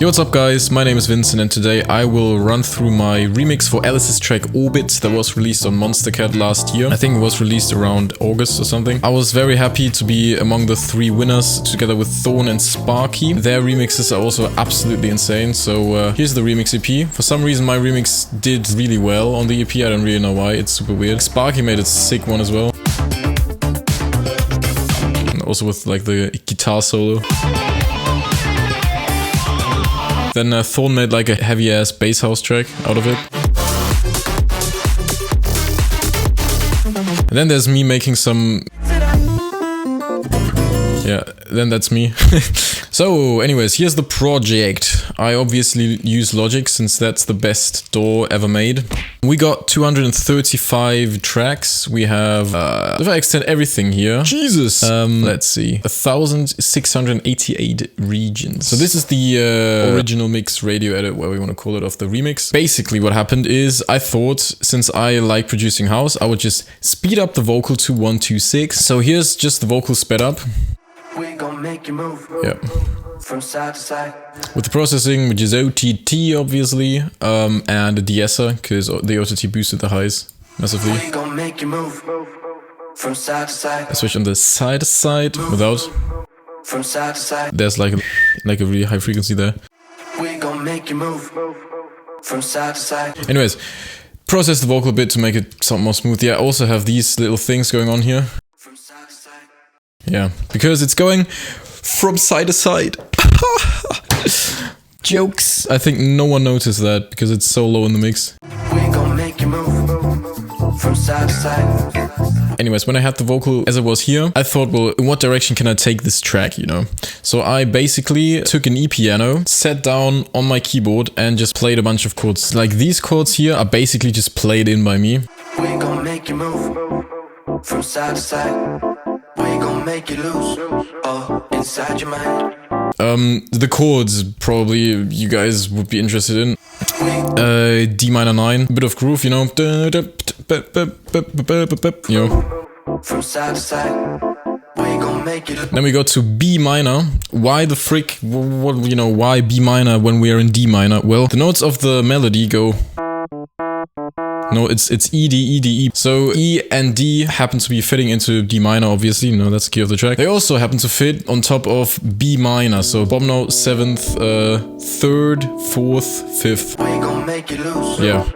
Yo, what's up guys, my name is Vincent and today I will run through my remix for Ellis' track Orbit that was released on Monstercat last year. I think it was released around August or something. I was very happy to be among the 3 winners together with Thorn and Sparky. Their remixes are also absolutely insane, so here's the remix EP. For some reason my remix did really well on the EP, I don't really know why, it's super weird. Sparky made a sick one as well. And also with like the guitar solo. Then Thorn made like a heavy-ass bass house track out of it. And then there's me making some... Yeah, then that's me. So, anyways, here's the project. I obviously use Logic since that's the best DAW ever made. We got 235 tracks. We have, if I extend everything here, Jesus! Let's see, 1,688 regions. So this is the original mix radio edit, where we want to call it, of the remix. Basically what happened is, I thought, since I like producing house, I would just speed up the vocal to 126. So here's just the vocal sped up. We gon' make you move, yeah, from side to side. With the processing, which is OTT obviously, and a de-esser, because the OTT boosted the highs massively. We gon' make you move from side to side. I switch on the side to side without. From side to side. There's like a really high frequency there. We gon' make you move from side to side. Anyways, process the vocal a bit to make it sound more smooth. Yeah, I also have these little things going on here. Yeah, because it's going from side to side. Jokes. I think no one noticed that because it's so low in the mix. We gon' make you move from side to side. Anyways, when I had the vocal as it was here, I thought, well, in what direction can I take this track, you know? So I basically took an E-piano, sat down on my keyboard and just played a bunch of chords. Like these chords here are basically just played in by me. We gon' make you move from side to side. We gon' make you lose all inside your mind. The chords probably you guys would be interested in. D minor 9, a bit of groove, you know. You know. From side to side. We gon' make you. Then we go to B minor. Why the frick? What, you know? Why B minor when we are in D minor? Well, the notes of the melody go. No, it's E, D, E, D, E. So E and D happen to be fitting into D minor, obviously. You know, that's the key of the track. They also happen to fit on top of B minor. So bottom note, 7th, 3rd, 4th, 5th. We gon' make you lose. Yeah.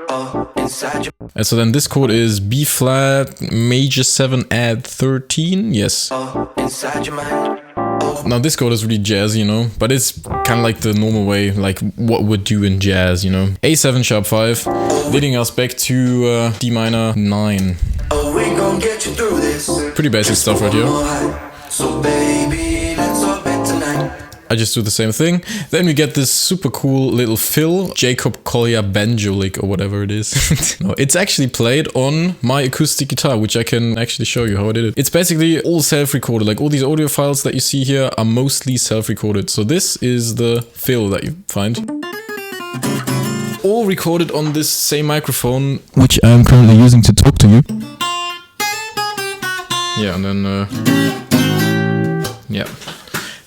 And so then this chord is B flat, major 7, add 13. Yes. Inside your mind. Now this chord is really jazzy, you know, but it's kind of like the normal way, like what would do in jazz, you know. A7 sharp 5, leading us back to D minor 9. Oh, we gon' get you through this. Pretty basic stuff right here. So baby, let's all bet tonight. I just do the same thing. Then we get this super cool little fill, Jacob Collier banjo lick or whatever it is. No, it's actually played on my acoustic guitar, which I can actually show you how I did it. It's basically all self-recorded, like all these audio files that you see here are mostly self-recorded. So this is the fill that you find. All recorded on this same microphone, which I'm currently using to talk to you. Yeah, and then, yeah.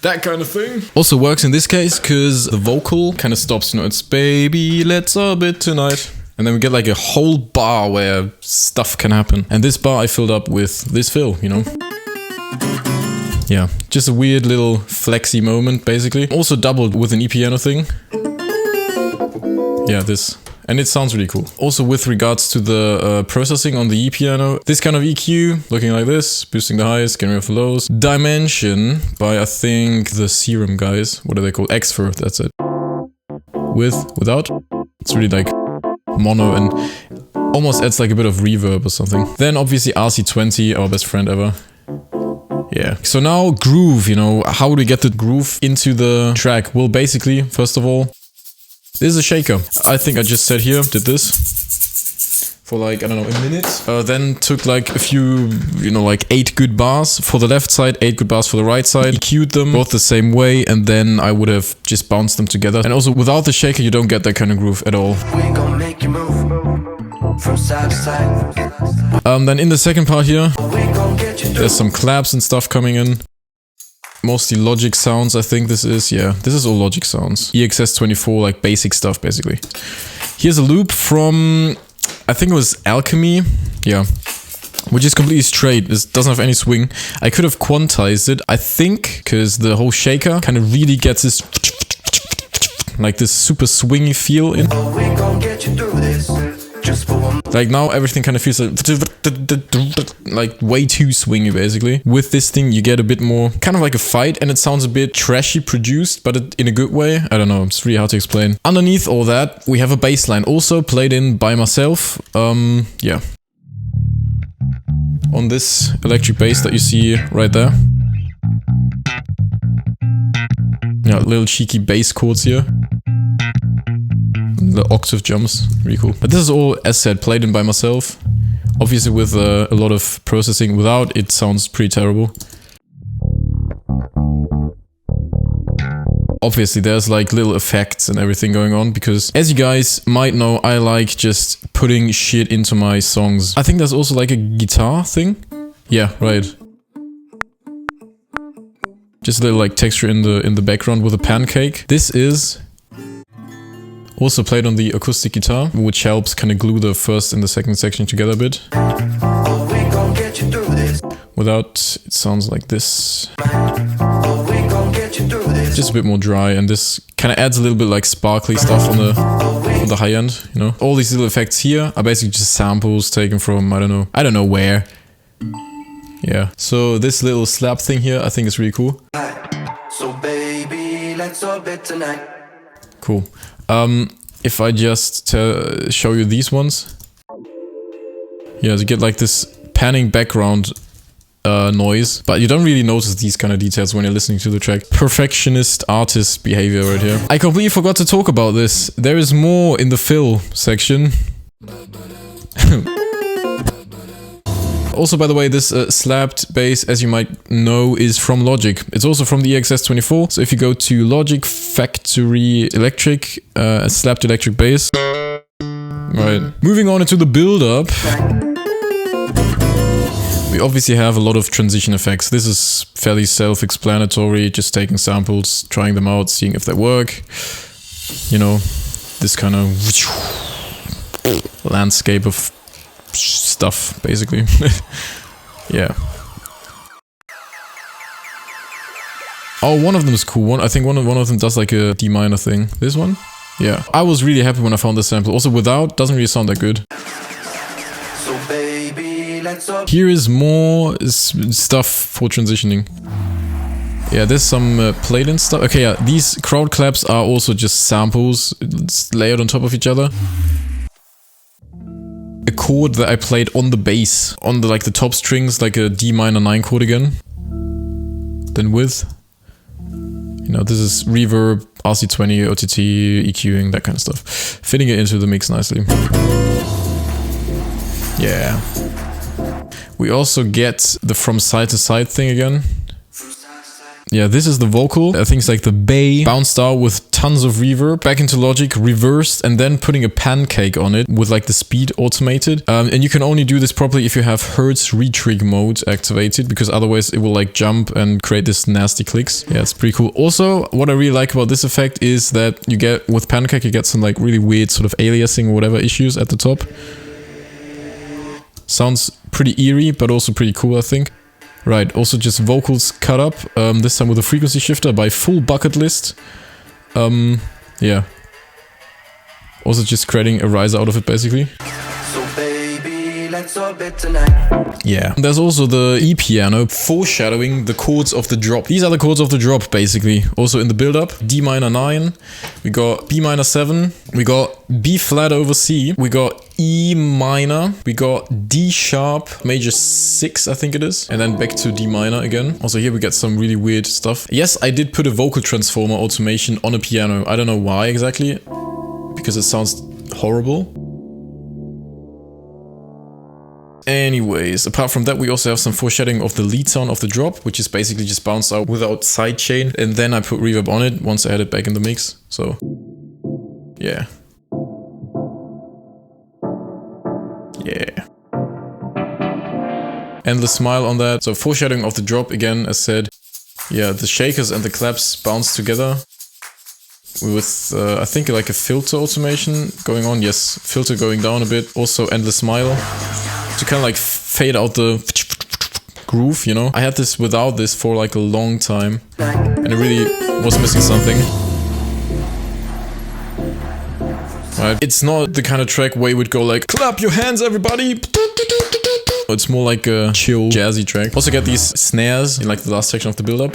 That kind of thing. Also works in this case because the vocal kind of stops, you know, it's baby, let's orbit tonight. And then we get like a whole bar where stuff can happen. And this bar I filled up with this fill, you know. Yeah, just a weird little flexy moment, basically. Also doubled with an E-piano thing. Yeah, this. And it sounds really cool. Also with regards to the processing on the E-piano, this kind of EQ, looking like this, boosting the highs, getting rid of the lows. Dimension by, I think, the Serum guys. What are they called? Xfer, that's it. Without. It's really like mono and almost adds like a bit of reverb or something. Then obviously RC20, our best friend ever. Yeah. So now groove, you know, how would we get the groove into the track? Well, basically, first of all, this is a shaker. I think I just sat here, did this for like, I don't know, a minute. Then took like a few, you know, like 8 good bars for the left side, 8 good bars for the right side. EQ'd them both the same way, and then I would have just bounced them together. And also without the shaker, you don't get that kind of groove at all. We gon' make you move from side to side. Then in the second part here, there's some claps and stuff coming in. Mostly Logic sounds, I think this is. Yeah, this is all Logic sounds. EXS24, like basic stuff, basically. Here's a loop from, I think it was Alchemy. Yeah. Which is completely straight. This doesn't have any swing. I could have quantized it, I think, because the whole shaker kind of really gets this, like this super swingy feel in. Like now everything kind of feels like way too swingy, basically. With this thing you get a bit more, kind of like a fight, and it sounds a bit trashy produced, but in a good way. I don't know, it's really hard to explain. Underneath all that, we have a bass line, also played in by myself. Yeah. On this electric bass that you see right there. Yeah, little cheeky bass chords here. The octave jumps, really cool. But this is all, as said, played in by myself. Obviously with a lot of processing. Without, it sounds pretty terrible. Obviously there's like little effects and everything going on, because as you guys might know, I like just putting shit into my songs. I think there's also like a guitar thing. Yeah, right. Just a little like texture in the background with a pancake. This is also played on the acoustic guitar, which helps kind of glue the first and the second section together a bit. Without, it sounds like this. Just a bit more dry, and this kind of adds a little bit like sparkly stuff on the high end, you know. All these little effects here are basically just samples taken from, I don't know where. Yeah. So this little slap thing here, I think is really cool. So baby, let's orbit tonight. Cool. If I just show you these ones. Yeah, to get like this panning background noise, but you don't really notice these kind of details when you're listening to the track. Perfectionist artist behavior right here. I completely forgot to talk about this. There is more in the fill section. Also, by the way, this slapped bass, as you might know, is from Logic. It's also from the EXS24. So if you go to Logic Factory Electric, slapped electric bass. Right. Moving on into the build-up. We obviously have a lot of transition effects. This is fairly self-explanatory, just taking samples, trying them out, seeing if they work. You know, this kind of landscape of stuff, basically. Yeah. Oh, one of them is cool. I think one of them does like a D minor thing. This one? Yeah. I was really happy when I found this sample. Also, without, doesn't really sound that good. Here is more stuff for transitioning. Yeah, there's some played-in stuff. Okay, yeah, these crowd claps are also just samples layered on top of each other. A chord that I played on the bass, on the like the top strings, like a D minor 9 chord again. Then with, you know, this is reverb, RC20, OTT, EQing, that kind of stuff. Fitting it into the mix nicely. Yeah. We also get the from side to side thing again. Yeah, this is the vocal. I think it's like the bay bounced out with tons of reverb, back into Logic, reversed, and then putting a pancake on it with like the speed automated. And you can only do this properly if you have Hertz retrig mode activated, because otherwise it will like jump and create this nasty clicks. Yeah, it's pretty cool. Also, what I really like about this effect is that you get, with pancake, you get some like really weird sort of aliasing or whatever issues at the top. Sounds pretty eerie, but also pretty cool, I think. Right, also just vocals cut up, this time with a frequency shifter by Full Bucket List. Yeah. Also just creating a riser out of it, basically. So baby, let's orbit tonight. Yeah. There's also the E piano foreshadowing the chords of the drop. These are the chords of the drop, basically. Also in the build-up, D minor 9, we got B minor 7, we got B flat over C, we got E minor, we got D sharp major 6, I think it is, and then back to D minor again. Also here we get some really weird stuff. Yes, I did put a vocal transformer automation on a piano. I don't know why exactly, because it sounds horrible. Anyways, apart from that, we also have some foreshadowing of the lead sound of the drop, which is basically just bounced out without sidechain, and then I put reverb on it once I had it back in the mix. So yeah. Yeah. Endless smile on that. So foreshadowing of the drop again, as said. yeah, the shakers and the claps bounce together with, I think, like a filter automation going on. Yes, filter going down a bit. Also endless smile to kind of like fade out the groove, you know. I had this without this for like a long time and it really was missing something. Right. It's not the kind of track where you would go like, clap your hands everybody. It's more like a chill, jazzy track. Also get these snares in like the last section of the build-up.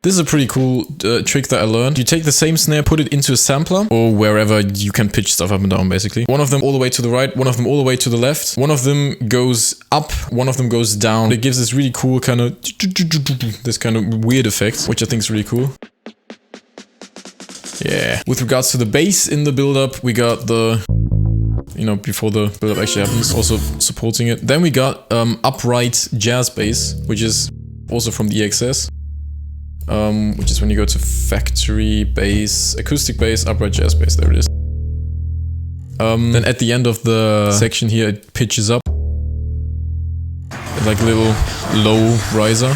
This is a pretty cool trick that I learned. You take the same snare, put it into a sampler, or wherever you can pitch stuff up and down, basically. One of them all the way to the right, one of them all the way to the left. One of them goes up, one of them goes down. It gives this really cool kind of, this kind of weird effect, which I think is really cool. Yeah. With regards to the bass in the build-up, we got the, you know, before the build-up actually happens, also supporting it. Then we got upright jazz bass, which is also from the EXS. Which is when you go to factory bass, acoustic bass, upright jazz bass, there it is. Then at the end of the section here, it pitches up. Like a little low riser.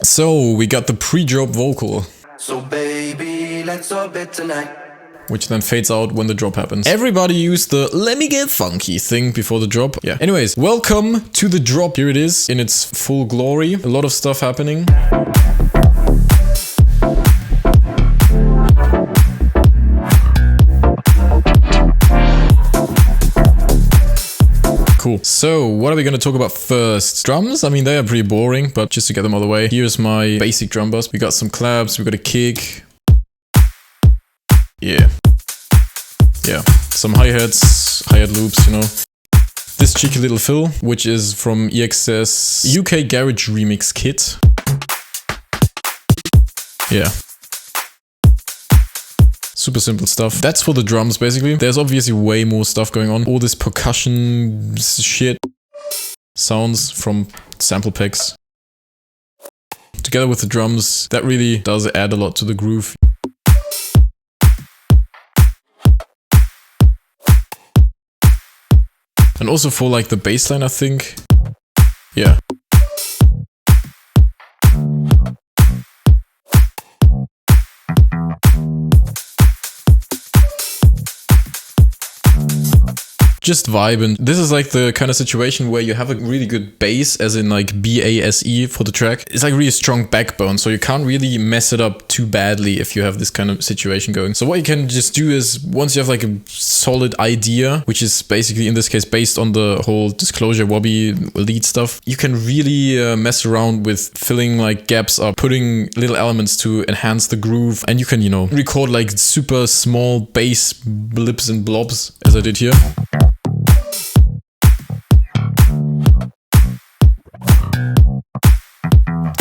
So, we got the pre-drop vocal. So baby, let's orbit tonight. Which then fades out when the drop happens. Everybody used the let me get funky thing before the drop. Yeah. Anyways, welcome to the drop. Here it is in its full glory. A lot of stuff happening. Cool. So, what are we gonna talk about first? Drums? I mean, they are pretty boring, but just to get them out of the way, here's my basic drum bus. We got some claps, we got a kick. Yeah. Yeah. Some hi-hats, hi-hat loops, you know. This cheeky little fill, which is from EXS UK Garage Remix Kit. Yeah. Super simple stuff. That's for the drums, basically. There's obviously way more stuff going on. All this percussion shit. Sounds from sample packs. Together with the drums, that really does add a lot to the groove. And also for like the bass line, I think. Yeah. Just vibing. This is like the kind of situation where you have a really good bass, as in like B-A-S-E for the track. It's like really strong backbone, so you can't really mess it up too badly if you have this kind of situation going. So what you can just do is, once you have like a solid idea, which is basically in this case based on the whole Disclosure Wobby lead stuff, you can really mess around with filling like gaps up, putting little elements to enhance the groove, and you can, you know, record like super small bass blips and blobs, as I did here.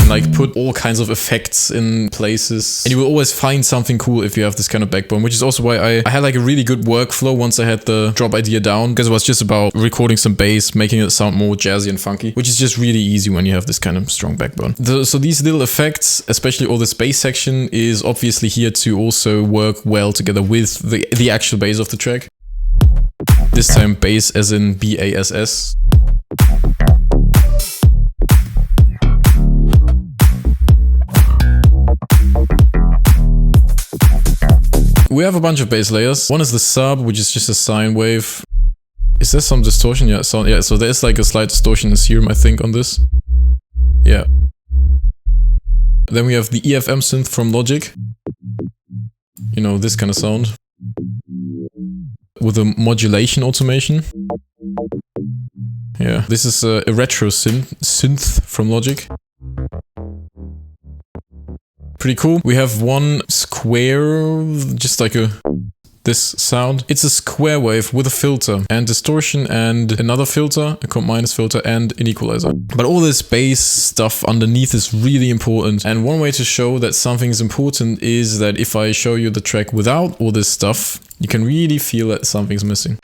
Like put all kinds of effects in places, and you will always find something cool if you have this kind of backbone, which is also why I had like a really good workflow once I had the drop idea down, because it was just about recording some bass, making it sound more jazzy and funky, which is just really easy when you have this kind of strong backbone. So these little effects, especially all this bass section, is obviously here to also work well together with the actual bass of the track. This time bass as in B-A-S-S. We have a bunch of bass layers. One is the sub, which is just a sine wave. Is there some distortion? Yeah, so there's like a slight distortion in serum, I think, on this. Yeah. Then we have the EFM synth from Logic. You know, this kind of sound. With a modulation automation. Yeah, this is a retro synth from Logic. Pretty cool. We have one square, just like this sound. It's a square wave with a filter and distortion and another filter, a comp minus filter and an equalizer. But all this bass stuff underneath is really important. And one way to show that something is important is that if I show you the track without all this stuff, you can really feel that something's missing.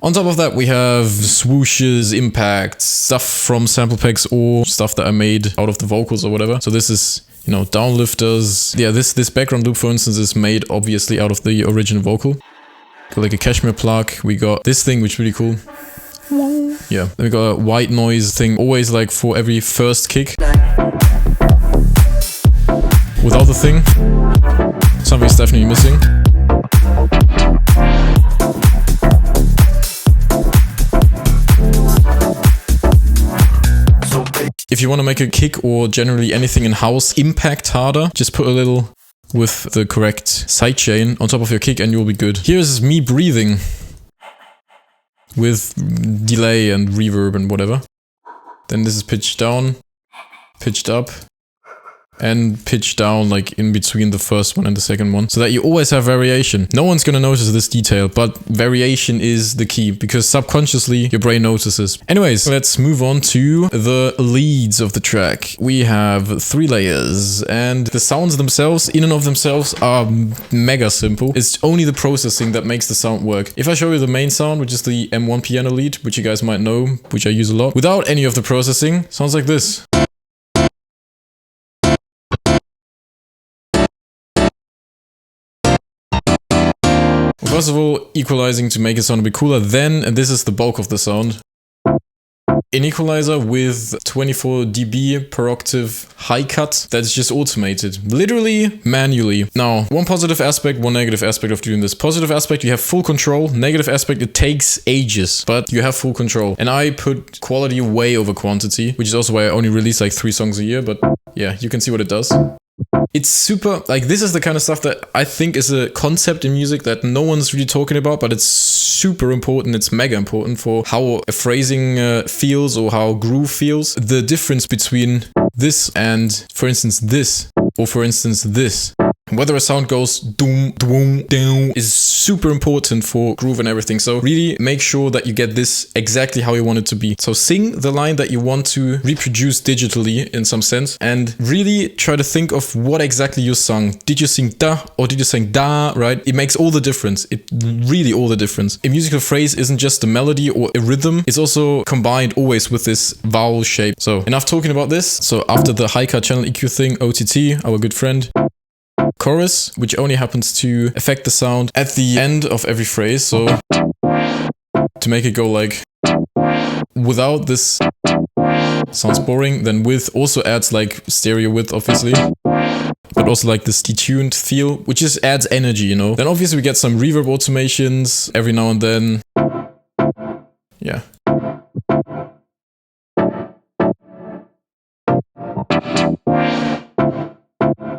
On top of that, we have swooshes, impacts, stuff from sample packs or stuff that I made out of the vocals or whatever. So this is, you know, downlifters. Yeah, this background loop, for instance, is made obviously out of the original vocal. Got like a cashmere plug. We got this thing, which is really cool. Yeah. Then we got a white noise thing, always like for every first kick. Without the thing, something's definitely missing. If you want to make a kick or generally anything in house impact harder, just put a little with the correct sidechain on top of your kick and you'll be good. Here's me breathing with delay and reverb and whatever. Then this is pitched down, pitched up, and pitch down like in between the first one and the second one, so that you always have variation. No one's gonna notice this detail, but variation is the key because subconsciously your brain notices. Anyways, let's move on to the leads of the track. We have 3 layers and the sounds themselves in and of themselves are mega simple. It's only the processing that makes the sound work. If I show you the main sound, which is the M1 piano lead, which you guys might know, which I use a lot, without any of the processing, sounds like this. First of all, equalizing to make it sound a bit cooler, then, and this is the bulk of the sound, an equalizer with 24 dB per octave high cut that's just automated, literally manually. Now, one positive aspect, one negative aspect of doing this. Positive aspect, you have full control. Negative aspect, it takes ages, but you have full control. And I put quality way over quantity, which is also why I only release like 3 songs a year, but yeah, you can see what it does. It's super, like this is the kind of stuff that I think is a concept in music that no one's really talking about, but it's super important, it's mega important for how a phrasing feels or how groove feels. The difference between this and, for instance, this, or for instance, this. Whether a sound goes doom, doom, down is super important for groove and everything. So really make sure that you get this exactly how you want it to be. So sing the line that you want to reproduce digitally in some sense and really try to think of what exactly you sung. Did you sing da or did you sing da, right? It makes all the difference. It really all the difference. A musical phrase isn't just a melody or a rhythm. It's also combined always with this vowel shape. So enough talking about this. So after the high cut channel EQ thing, OTT, our good friend. Chorus, which only happens to affect the sound at the end of every phrase. So to make it go like without this sounds boring, then with also adds like stereo width obviously, but also like this detuned feel, which just adds energy, you know. Then obviously we get some reverb automations every now and then. Yeah.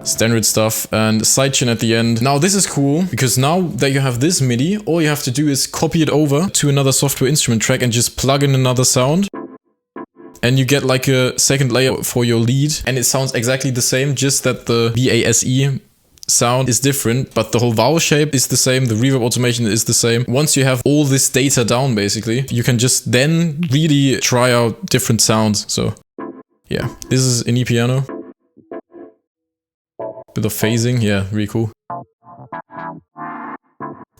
Standard stuff and sidechain at the end. Now this is cool because now that you have this MIDI, all you have to do is copy it over to another software instrument track and just plug in another sound. And you get like a second layer for your lead and it sounds exactly the same, just that the BASE sound is different, but the whole vowel shape is the same, the reverb automation is the same. Once you have all this data down basically, you can just then really try out different sounds. So yeah, this is an E-piano. Bit of phasing, yeah, really cool.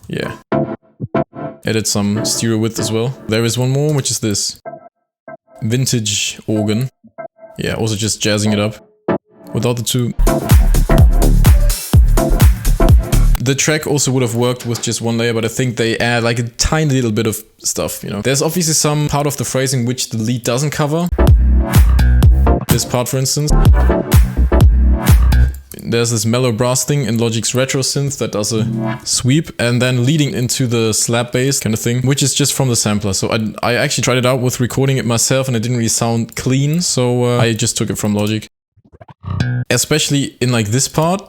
Yeah. Added some stereo width as well. There is one more, which is this. Vintage organ. Yeah, also just jazzing it up. Without the two. The track also would have worked with just one layer, but I think they add like a tiny little bit of stuff, you know. There's obviously some part of the phrasing which the lead doesn't cover. This part, for instance. There's this mellow brass thing in Logic's retro synth that does a sweep and then leading into the slap bass kind of thing, which is just from the sampler. So I actually tried it out with recording it myself and it didn't really sound clean, so I just took it from Logic. Especially in like this part,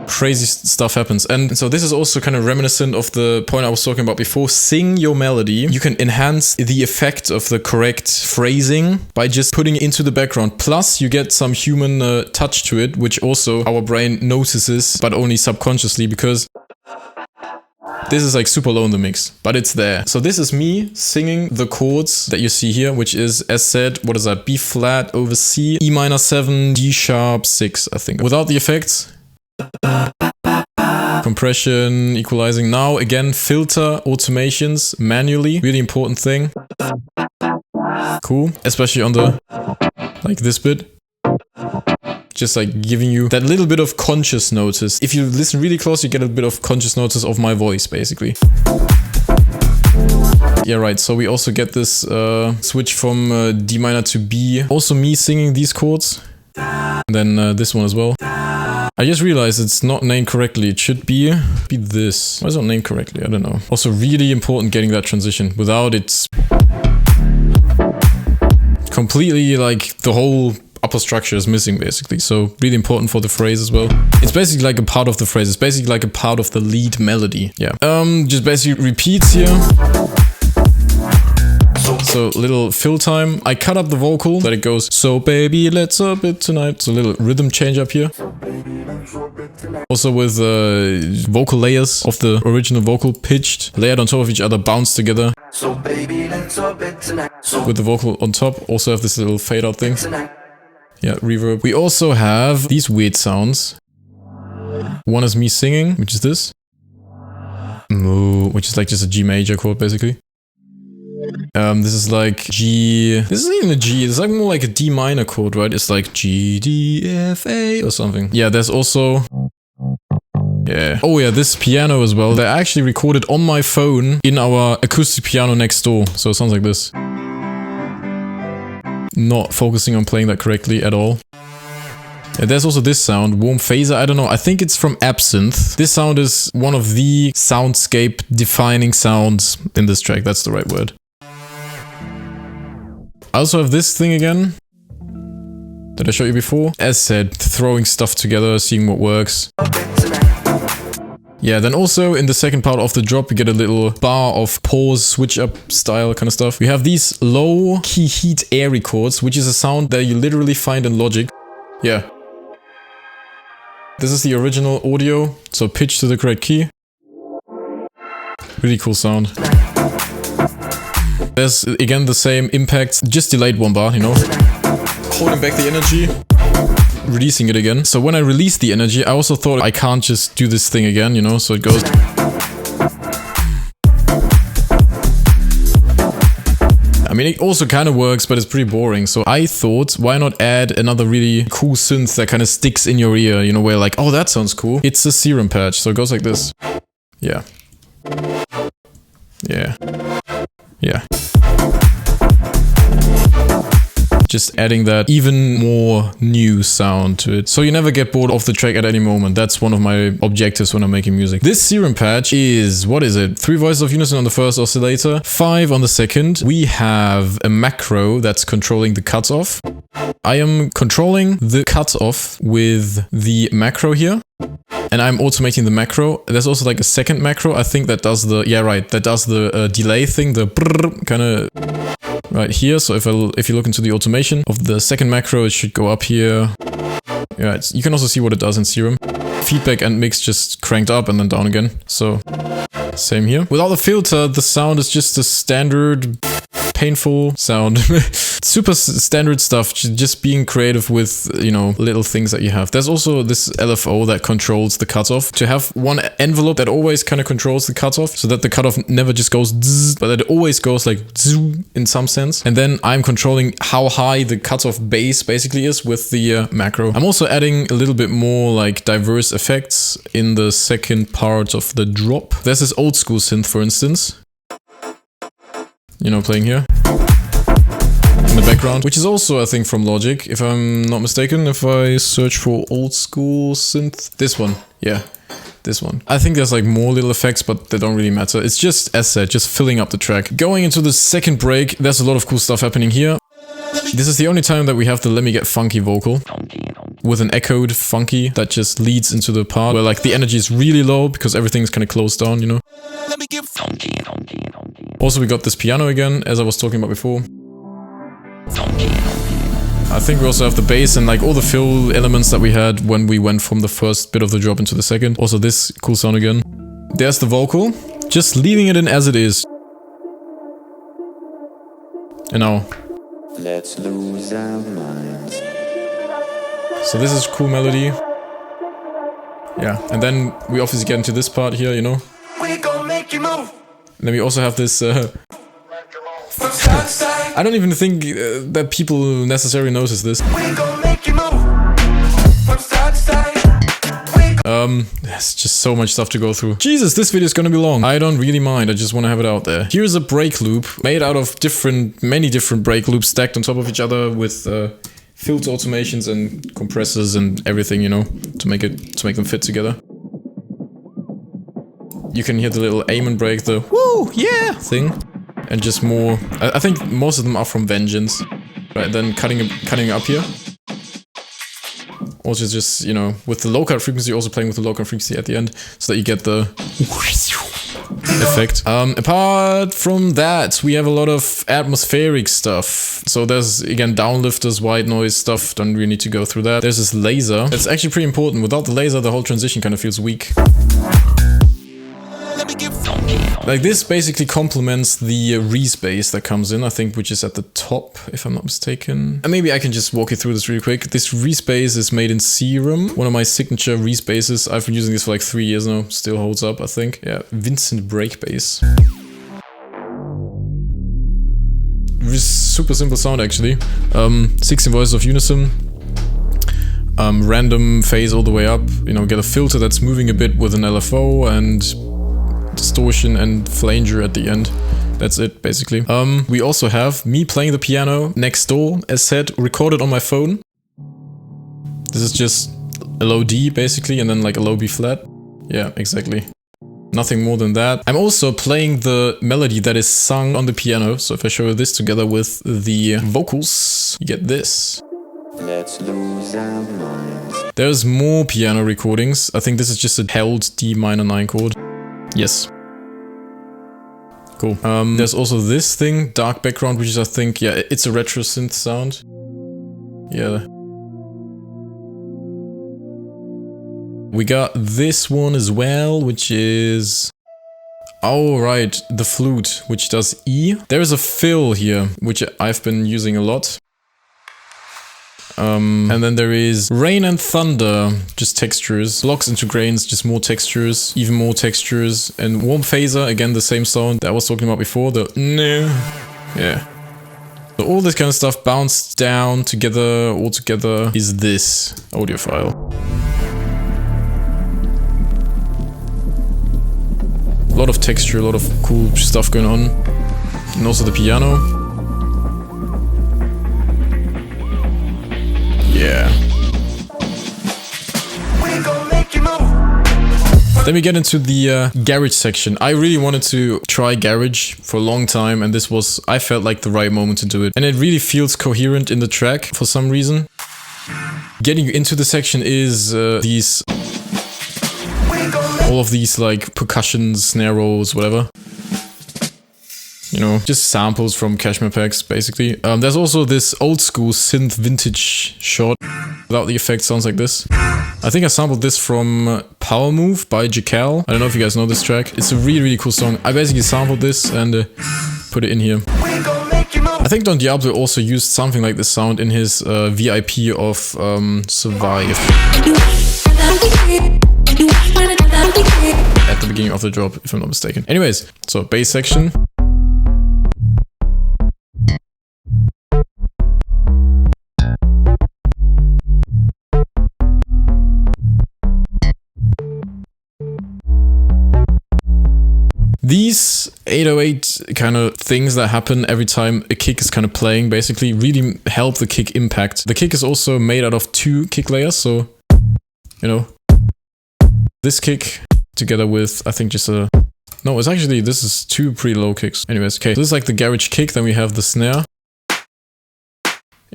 crazy stuff happens. And so this is also kind of reminiscent of the point I was talking about before. Sing your melody. You can enhance the effect of the correct phrasing by just putting it into the background. Plus you get some human touch to it, which also our brain notices, but only subconsciously because this is like super low in the mix, but it's there. So this is me singing the chords that you see here, which is, as said, what is that? B flat over C, E minor 7, D sharp 6, I think. Without the effects. Compression, equalizing. Now again, filter automations manually. Really important thing. Cool. Especially on the, like this bit. Just like giving you that little bit of conscious notice. If you listen really close, you get a bit of conscious notice of my voice, basically. Yeah, right, so we also get this switch from D minor to B. Also me singing these chords. And then this one as well. I just realized it's not named correctly. It should be this. Why is it not named correctly? I don't know. Also really important getting that transition. Without it, completely like the whole upper structure is missing basically. So really important for the phrase as well. It's basically like a part of the phrase. It's basically like a part of the lead melody. Yeah. Just basically repeats here. So little fill time. I cut up the vocal that it goes, so baby let's up it tonight. So a little rhythm change up here. Also with vocal layers of the original vocal pitched, layered on top of each other, bounced together. So baby let's up it tonight. With the vocal on top, also have this little fade out thing. Yeah, reverb. We also have these weird sounds. One is me singing, which is this. Which is like just a G major chord basically. This is like G. This isn't even a G. It's like more like a D minor chord, right? It's like G, D, F, A or something. Yeah, there's also. Yeah. Oh yeah, this piano as well. They actually recorded on my phone in our acoustic piano next door. So it sounds like this. Not focusing on playing that correctly at all. Yeah, there's also this sound, warm phaser. I don't know. I think it's from Absinthe. This sound is one of the soundscape defining sounds in this track. That's the right word. I also have this thing again that I showed you before. As said, throwing stuff together, seeing what works. Yeah, then also in the second part of the drop, you get a little bar of pause, switch up style kind of stuff. We have these low key heat airy chords, which is a sound that you literally find in Logic. Yeah. This is the original audio, so pitch to the correct key. Really cool sound. There's again the same impacts, just delayed one bar, you know. Holding back the energy, releasing it again. So when I released the energy, I also thought I can't just do this thing again, you know, so it goes. I mean, it also kind of works, but it's pretty boring. So I thought, why not add another really cool synth that kind of sticks in your ear, you know, where like, oh, that sounds cool. It's a serum patch, so it goes like this. Yeah. Yeah. Yeah. Just adding that even more new sound to it. So you never get bored of the track at any moment. That's one of my objectives when I'm making music. This serum patch is, what is it? 3 voices of unison on the first oscillator, 5 on the second. We have a macro that's controlling the cutoff. I am controlling the cutoff with the macro here. And I'm automating the macro. There's also like a second macro. I think that does the, yeah, right. That does the delay thing, the kind of right here. So if you look into the automation of the second macro, it should go up here. Yeah, you can also see what it does in Serum. Feedback and mix just cranked up and then down again. So same here. Without the filter, the sound is just a standard painful sound. Super standard stuff, just being creative with, you know, little things that you have. There's also this LFO that controls the cutoff. To have one envelope that always kind of controls the cutoff, so that the cutoff never just goes zzz, but that it always goes like zzz in some sense. And then I'm controlling how high the cutoff base basically is with the macro. I'm also adding a little bit more like diverse effects in the second part of the drop. There's this old school synth, for instance. You know, playing here in the background, which is also, I think, from Logic, if I'm not mistaken. If I search for old school synth, this one, yeah, this one. I think there's like more little effects, but they don't really matter. It's just, as said, just filling up the track. Going into the second break, there's a lot of cool stuff happening here. This is the only time that we have the Let Me Get Funky vocal with an echoed funky that just leads into the part where like the energy is really low because everything's kind of closed down, you know. Let me get funky. Also, we got this piano again, as I was talking about before. I think we also have the bass and like all the fill elements that we had when we went from the first bit of the drop into the second. Also this cool sound again. There's the vocal, just leaving it in as it is. And now. Let's lose our minds. So this is cool melody. Yeah, and then we obviously get into this part here, you know. We gon' make you move. And then we also have this I don't even think that people necessarily notice this. We gon' make you move. There's just so much stuff to go through. Jesus, this video is gonna be long. I don't really mind, I just want to have it out there. Here's a break loop made out of many different break loops stacked on top of each other with filter automations and compressors and everything, you know, to make them fit together. You can hear the little aim and break, the woo, yeah thing. And just more, I think most of them are from Vengeance. Right, then cutting up here. Also just, you know, with the low cut frequency, also playing with the low cut frequency at the end, so that you get the effect. Apart from that, we have a lot of atmospheric stuff. So there's, again, downlifters, white noise stuff, don't really need to go through that. There's this laser. It's actually pretty important. Without the laser, the whole transition kind of feels weak. Like this basically complements the respace that comes in, I think, which is at the top, if I'm not mistaken. And maybe I can just walk you through this really quick. This respace is made in Serum, one of my signature respaces. I've been using this for like 3 years now, still holds up, I think. Yeah, Vincent break bass. Super simple sound actually. 16 voices of unison. Random phase all the way up. You know, get a filter that's moving a bit with an LFO and distortion and flanger at the end. That's it, basically. We also have me playing the piano next door, as said, recorded on my phone. This is just a low D, basically, and then like a low B flat. Yeah, exactly. Nothing more than that. I'm also playing the melody that is sung on the piano. So if I show you this together with the vocals, you get this. Let's lose our minds. There's more piano recordings. I think this is just a held D minor 9 chord. Yes. Cool. There's also this thing, dark background, which is, I think, yeah, it's a retro synth sound. Yeah. We got this one as well, which is... Oh, right, the flute, which does E. There's a fill here, which I've been using a lot. And then there is rain and thunder, just textures. Blocks into grains, just more textures, even more textures. And warm phaser, again the same sound that I was talking about before, the no. Yeah. So all this kind of stuff bounced down together, all together, is this audio file. A lot of texture, a lot of cool stuff going on. And also the piano. Yeah. Then we get into the garage section. I really wanted to try garage for a long time, and this was, I felt like the right moment to do it. And it really feels coherent in the track for some reason. Getting into the section is all of these like percussions, snare rolls, whatever. You know, just samples from Cashmere packs, basically. There's also this old school synth vintage shot. Without the effect, sounds like this. I think I sampled this from Power Move by Jackal. I don't know if you guys know this track. It's a really, really cool song. I basically sampled this and put it in here. I think Don Diablo also used something like this sound in his VIP of Survive. At the beginning of the drop, if I'm not mistaken. Anyways, so bass section. These 808 kind of things that happen every time a kick is kind of playing basically really help the kick impact. The kick is also made out of 2 kick layers, so, you know, this kick together with, I think just a... No, it's actually, this is 2 pretty low kicks. Anyways, okay, so this is like the garage kick, then we have the snare.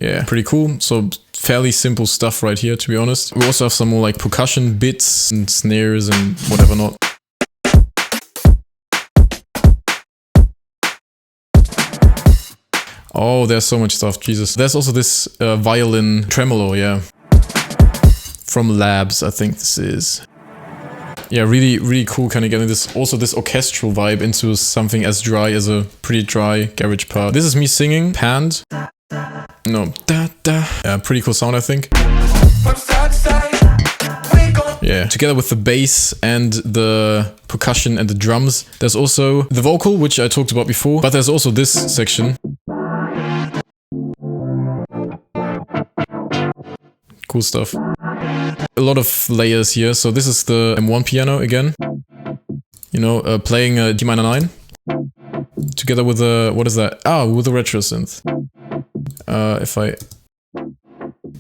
Yeah, pretty cool. So fairly simple stuff right here, to be honest. We also have some more like percussion bits and snares and whatever not. Oh, there's so much stuff, Jesus. There's also this violin tremolo, yeah. From Labs, I think this is. Yeah, really, really cool kind of getting this, also this orchestral vibe into something as dry as a pretty dry garage part. This is me singing, panned. No, da da. Yeah, pretty cool sound, I think. Yeah, together with the bass and the percussion and the drums. There's also the vocal, which I talked about before, but there's also this section. Cool stuff. a lot of layers here. So this is the M1 piano again. You know, playing a D minor 9 together with a, what is that? Ah, with a retro synth.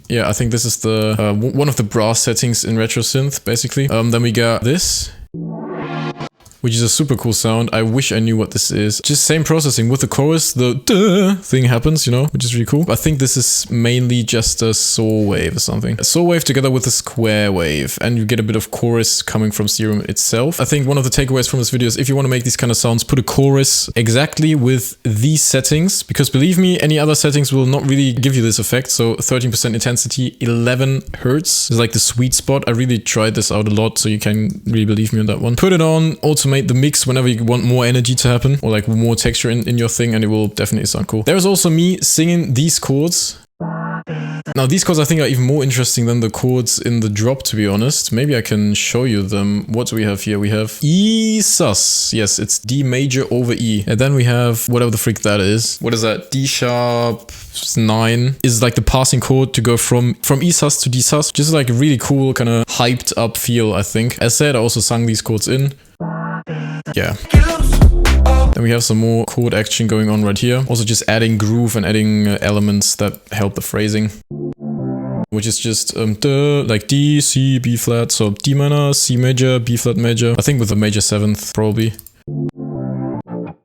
Yeah, I think this is the one of the brass settings in retro synth, basically. Then we got this, which is a super cool sound. I wish I knew what this is. Just same processing with the chorus, the duh thing happens, you know, which is really cool. I think this is mainly just a saw wave or something. A saw wave together with a square wave, and you get a bit of chorus coming from Serum itself. I think one of the takeaways from this video is if you want to make these kind of sounds, put a chorus exactly with these settings, because believe me, any other settings will not really give you this effect. So 13% intensity, 11 hertz is like the sweet spot. I really tried this out a lot, so you can really believe me on that one. Put it on, automate the mix whenever you want more energy to happen, or like more texture in your thing, and it will definitely sound cool. There's also me singing these chords. Now these chords I think are even more interesting than the chords in the drop, to be honest. Maybe I can show you them. What do we have here? We have E sus. Yes, it's D major over E. And then we have whatever the frick that is. What is that? D sharp 9 is like the passing chord to go from E sus to D sus. Just like a really cool kind of hyped up feel, I think. As said, I also sung these chords in. Yeah. Then we have some more chord action going on right here. Also just adding groove and adding elements that help the phrasing. Which is just like D, C, B flat. So D minor, C major, B flat major. I think with a major 7th probably.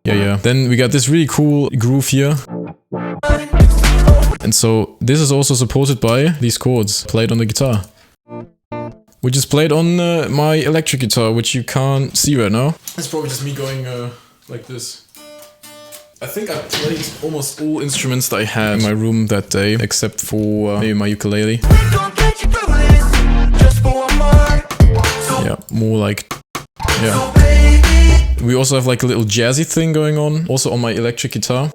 Yeah. Then we got this really cool groove here. And so this is also supported by these chords played on the guitar. Which is played on my electric guitar, which you can't see right now. It's probably just me going like this. I think I played almost all instruments that I had in my room that day, except for maybe my ukulele. Yeah, more like, yeah. We also have like a little jazzy thing going on, also on my electric guitar.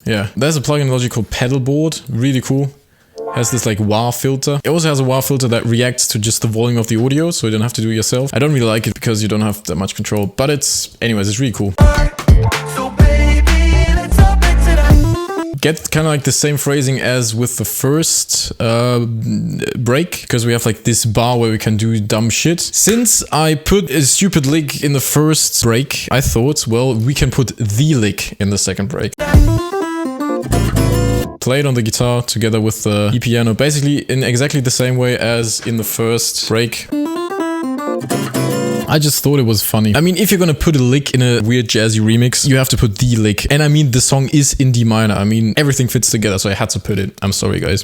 Yeah, there's a plugin logic called Pedalboard, really cool. Has this like wah filter. It also has a wah filter that reacts to just the volume of the audio, so you don't have to do it yourself. I don't really like it because you don't have that much control, but anyways, it's really cool. Get kind of like the same phrasing as with the first break, because we have like this bar where we can do dumb shit. Since I put a stupid lick in the first break, I thought, well, we can put the lick in the second break. Played on the guitar together with the E-piano, basically in exactly the same way as in the first break. I just thought it was funny. I mean, if you're gonna put a lick in a weird jazzy remix, you have to put the lick. And I mean, the song is in D minor. I mean, everything fits together, so I had to put it. I'm sorry, guys.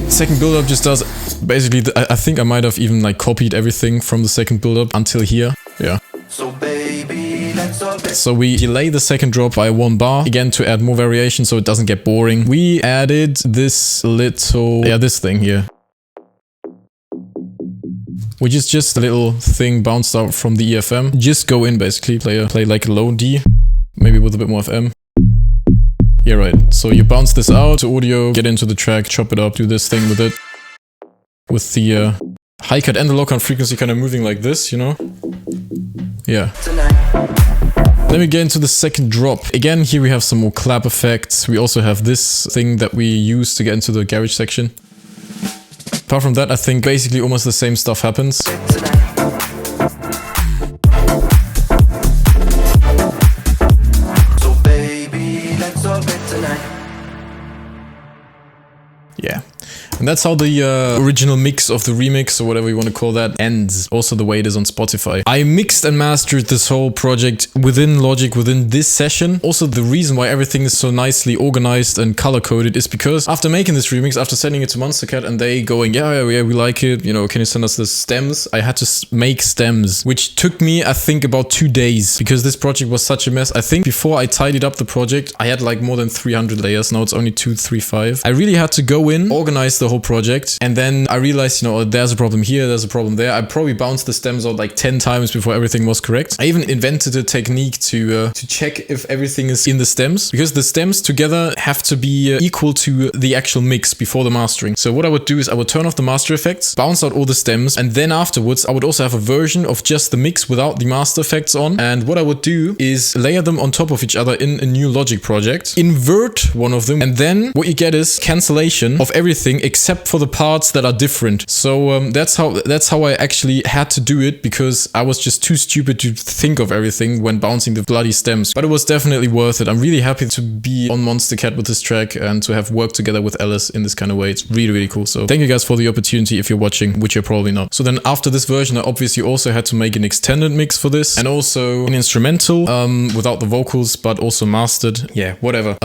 Second build-up just does basically, I think I might have even like copied everything from the second build-up until here. Yeah. So we delay the second drop by 1 bar, again to add more variation so it doesn't get boring. We added this little, this thing here. Which is just a little thing bounced out from the EFM. Just go in basically, play like a low D, maybe with a bit more FM. Yeah, right. So you bounce this out to audio, get into the track, chop it up, do this thing with it. With the high cut and the low cut frequency kind of moving like this, you know? Yeah. Then we get into the second drop. Again, here we have some more clap effects. We also have this thing that we use to get into the garage section. Apart from that, I think basically almost the same stuff happens. Yeah. And that's how the original mix of the remix, or whatever you want to call that, ends. Also the way it is on Spotify. I mixed and mastered this whole project within Logic, within this session. Also the reason why everything is so nicely organized and color-coded is because after making this remix, after sending it to Monstercat and they going, yeah, we like it, you know, can you send us the stems? I had to make stems, which took me, I think, about 2 days, because this project was such a mess. I think before I tidied up the project, I had like more than 300 layers. Now it's only 235. I really had to go in, organize the whole project, and then I realized, you know, there's a problem here, there's a problem there. I probably bounced the stems out like 10 times before everything was correct. I even invented a technique to check if everything is in the stems, because the stems together have to be equal to the actual mix before the mastering. So what I would do is I would turn off the master effects, bounce out all the stems, and then afterwards I would also have a version of just the mix without the master effects on. And what I would do is layer them on top of each other in a new Logic project, invert one of them, and then what you get is cancellation of everything except except for the parts that are different. So that's how I actually had to do it, because I was just too stupid to think of everything when bouncing the bloody stems. But it was definitely worth it. I'm really happy to be on Monstercat with this track and to have worked together with Ellis in this kind of way. It's really, really cool. So thank you guys for the opportunity if you're watching, which you're probably not. So then after this version, I obviously also had to make an extended mix for this, and also an instrumental without the vocals, but also mastered. Yeah, whatever.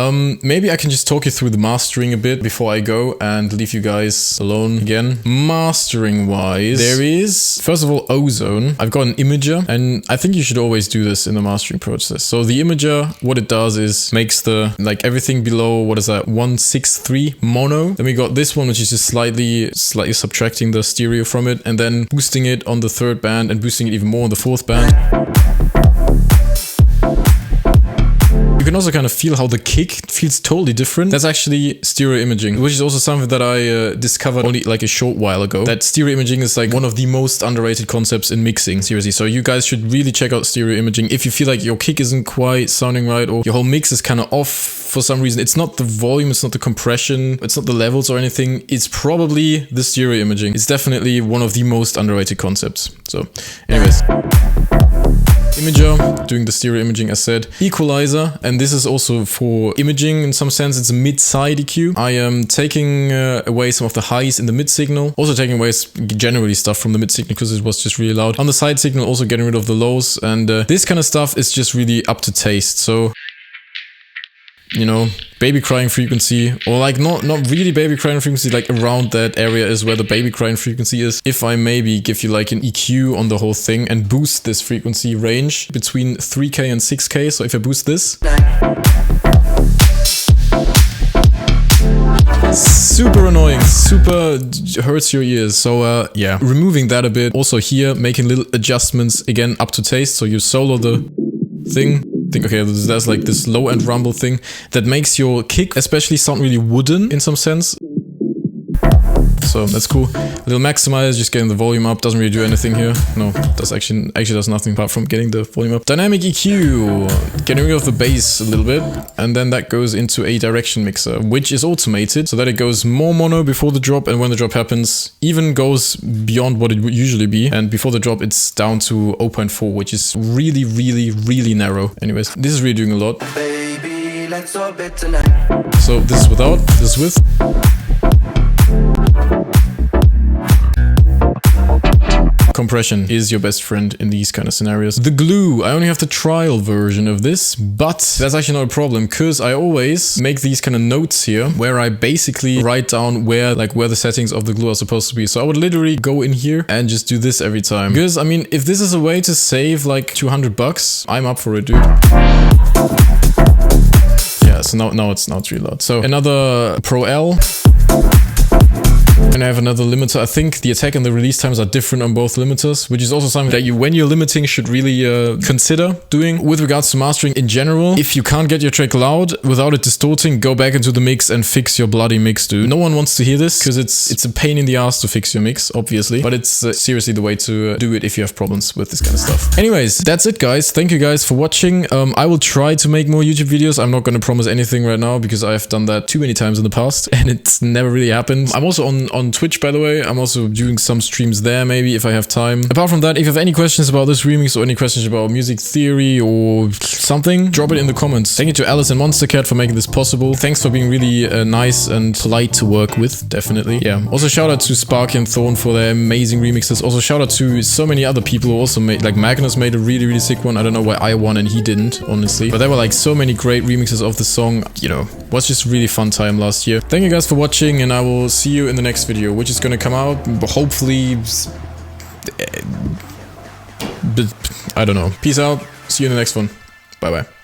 Maybe I can just talk you through the mastering a bit before I go and leave you guys alone again. Mastering wise, there is, first of all, Ozone. I've got an imager, and I think you should always do this in the mastering process. So the imager, what it does is makes the, like, everything below, what is that, 163 mono. Then we got this one, which is just slightly subtracting the stereo from it, and then boosting it on the third band and boosting it even more on the fourth band. You can also kind of feel how the kick feels totally different. That's actually stereo imaging, which is also something that I discovered only like a short while ago. That stereo imaging is like one of the most underrated concepts in mixing, seriously. So you guys should really check out stereo imaging if you feel like your kick isn't quite sounding right, or your whole mix is kind of off for some reason. It's not the volume, it's not the compression, it's not the levels or anything. It's probably the stereo imaging. It's definitely one of the most underrated concepts. So anyways. Imager, doing the stereo imaging as said. Equalizer, and this is also for imaging in some sense. It's a mid-side EQ. I am taking away some of the highs in the mid signal, also taking away generally stuff from the mid signal because it was just really loud. On the side signal, also getting rid of the lows, and this kind of stuff is just really up to taste. So, you know, baby crying frequency, or like not really baby crying frequency, like around that area is where the baby crying frequency is. If I maybe give you like an EQ on the whole thing and boost this frequency range between 3K and 6K, so if I boost this, super annoying, super hurts your ears. So yeah, removing that a bit. Also here, making little adjustments, again up to taste. So you solo the thing. Okay, there's like this low end rumble thing that makes your kick especially sound really wooden in some sense. So that's cool. A little maximizer, just getting the volume up, doesn't really do anything here. No, does actually does nothing apart from getting the volume up. Dynamic EQ, getting rid of the bass a little bit, and then that goes into a direction mixer, which is automated so that it goes more mono before the drop, and when the drop happens, even goes beyond what it would usually be. And before the drop, it's down to 0.4, which is really, really, really narrow. Anyways, this is really doing a lot. Baby, let's orbit tonight. So this is without, this is with. Compression is your best friend in these kind of scenarios. The glue, I only have the trial version of this, but that's actually not a problem, because I always make these kind of notes here where I basically write down where the settings of the glue are supposed to be. So I would literally go in here and just do this every time. Because I mean, if this is a way to save like 200 bucks, I'm up for it, dude. Yeah, so now it's really loud. So another Pro L. And I have another limiter. I think the attack and the release times are different on both limiters, which is also something that you, when you're limiting, should really consider doing. With regards to mastering in general, if you can't get your track loud without it distorting, go back into the mix and fix your bloody mix, dude. No one wants to hear this because it's a pain in the ass to fix your mix, obviously, but it's seriously the way to do it if you have problems with this kind of stuff. Anyways, that's it, guys. Thank you guys for watching. I will try to make more YouTube videos. I'm not going to promise anything right now because I've done that too many times in the past and it's never really happened. I'm also on Twitch, by the way. I'm also doing some streams there, maybe, if I have time. Apart from that, if you have any questions about this remix or any questions about music theory or something, drop it in the comments. Thank you to Ellis and Monstercat for making this possible. Thanks for being really nice and polite to work with, definitely. Yeah. Also shout out to Sparky and Thorn for their amazing remixes. Also shout out to so many other people who also made, like Magnus made a really, really sick one. I don't know why I won and he didn't, honestly. But there were like so many great remixes of the song. You know, it was just a really fun time last year. Thank you guys for watching, and I will see you in the next video, which is gonna come out hopefully, but I don't know. Peace out. See you in the next one. Bye bye.